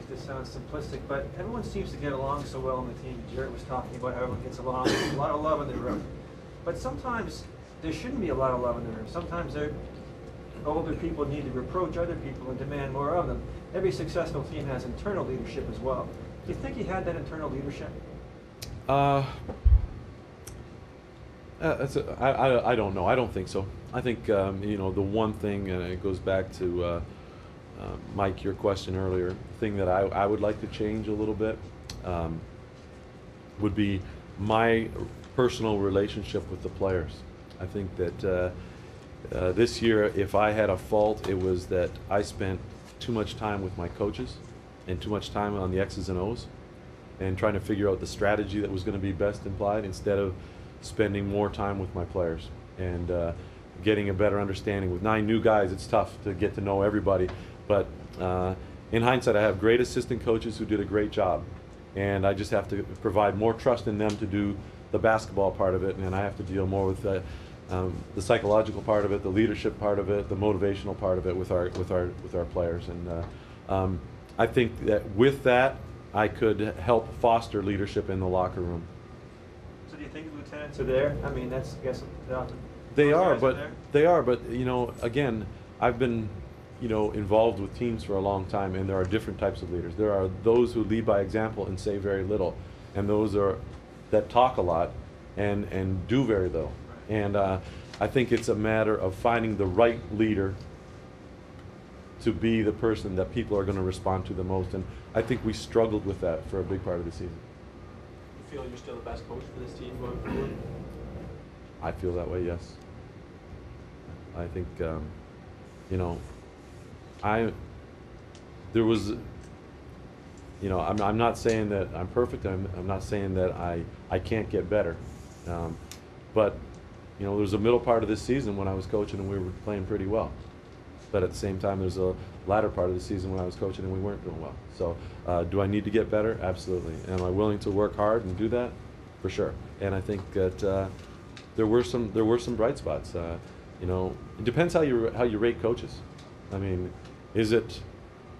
this sounds simplistic, but everyone seems to get along so well on the team. Jared was talking about how everyone gets along. There's a lot of love in the room. But sometimes there shouldn't be a lot of love in the room. Sometimes older people need to reproach other people and demand more of them. Every successful team has internal leadership as well. Do you think he had that internal leadership? I don't know. I don't think so. I think you know, the one thing, and it goes back to Mike, your question earlier, the thing that I would like to change a little bit would be my personal relationship with the players. I think that this year, if I had a fault, it was that I spent too much time with my coaches and too much time on the X's and O's and trying to figure out the strategy that was going to be best implied instead of spending more time with my players and getting a better understanding. With 9 new guys, it's tough to get to know everybody, but in hindsight, I have great assistant coaches who did a great job, and I just have to provide more trust in them to do the basketball part of it, and I have to deal more with the psychological part of it, the leadership part of it, the motivational part of it with our players. And I think that with that, I could help foster leadership in the locker room. So do you think lieutenants are there? I mean, that's, I guess, they are, but you know, again, I've been, you know, involved with teams for a long time, and there are different types of leaders. There are those who lead by example and say very little, and those that talk a lot and do very little. And I think it's a matter of finding the right leader to be the person that people are going to respond to the most. And I think we struggled with that for a big part of the season. You feel you're still the best coach for this team going forward? I feel that way, yes. I think, you know, there was, you know, I'm not saying that I'm perfect. I'm not saying that I can't get better. But, you know, there was a middle part of this season when I was coaching and we were playing pretty well. But at the same time, there's a latter part of the season when I was coaching and we weren't doing well. So do I need to get better? Absolutely. Am I willing to work hard and do that? For sure. And I think that there were some bright spots. You know, it depends how you rate coaches. I mean,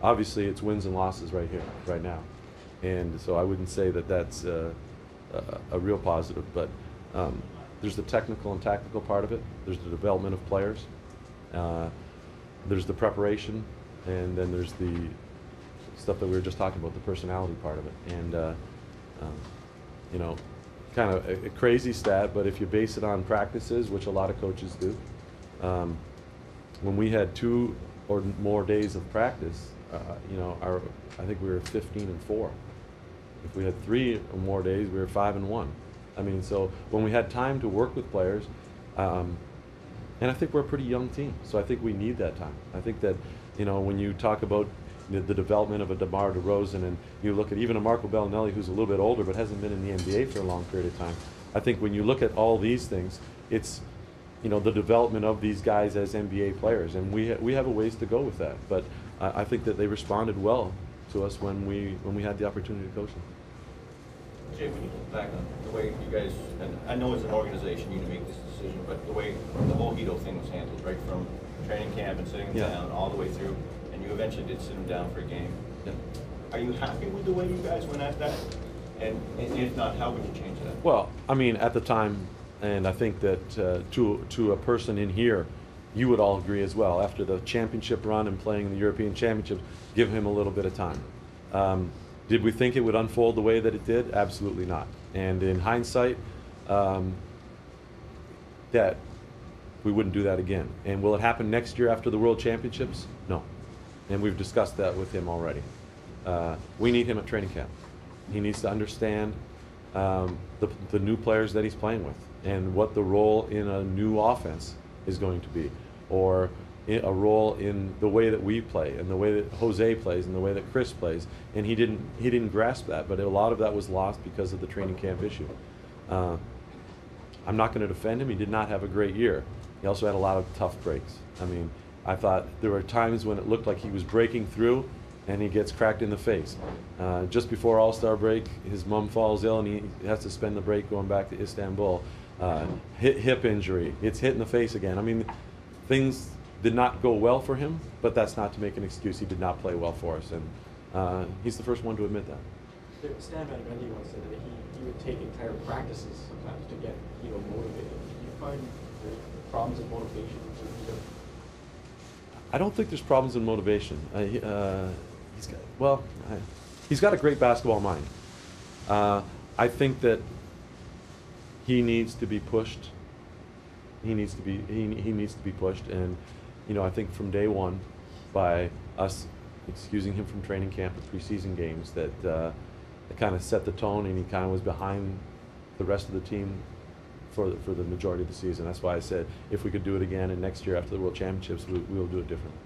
obviously it's wins and losses right here, right now. And so I wouldn't say that that's a real positive, but there's the technical and tactical part of it. There's the development of players. There's the preparation, and then there's the stuff that we were just talking about, the personality part of it. And you know, kind of a crazy stat, but if you base it on practices, which a lot of coaches do, when we had 2 or more days of practice, you know, I think we were 15-4. If we had 3 or more days, we were 5-1. I mean, so when we had time to work with players, and I think we're a pretty young team, so I think we need that time. I think that, you know, when you talk about the development of a DeMar DeRozan, and you look at even a Marco Bellinelli, who's a little bit older but hasn't been in the NBA for a long period of time, I think when you look at all these things, it's, you know, the development of these guys as NBA players, and we have a ways to go with that. But I think that they responded well to us when we had the opportunity to coach them. Jay, when you look back on the way you guys, and I know as an organization you need to make this decision, but the way the whole Hedo thing was handled, right from training camp and sitting him down all the way through, and you eventually did sit him down for a game. Yeah. Are you happy with the way you guys went at that? And if not, how would you change that? Well, I mean, at the time, and I think that to a person in here, you would all agree as well, after the championship run and playing the European Championships, give him a little bit of time. Did we think it would unfold the way that it did? Absolutely not. And in hindsight, that we wouldn't do that again. And will it happen next year after the World Championships? No. And we've discussed that with him already. We need him at training camp. He needs to understand the new players that he's playing with and what the role in a new offense is going to be, or a role in the way that we play and the way that Jose plays and the way that Chris plays. And he didn't grasp that, but a lot of that was lost because of the training camp issue. I'm not going to defend him. He did not have a great year. He also had a lot of tough breaks. I mean, I thought there were times when it looked like he was breaking through and he gets cracked in the face. Just before All-Star break, his mom falls ill and he has to spend the break going back to Istanbul. Hip injury, it's hit in the face again. I mean, things did not go well for him, but that's not to make an excuse. He did not play well for us, and he's the first one to admit that. Stan Van Gundy once said that he would take entire practices sometimes to get motivated. Do you find there's problems with motivation for Hedo? I don't think there's problems in motivation. He's got a great basketball mind. I think that he needs to be pushed. He needs to be pushed, and I think from day one, by us excusing him from training camp and preseason games, that it kind of set the tone, and he kind of was behind the rest of the team for the majority of the season. That's why I said if we could do it again, and next year after the World Championships, we'll do it differently.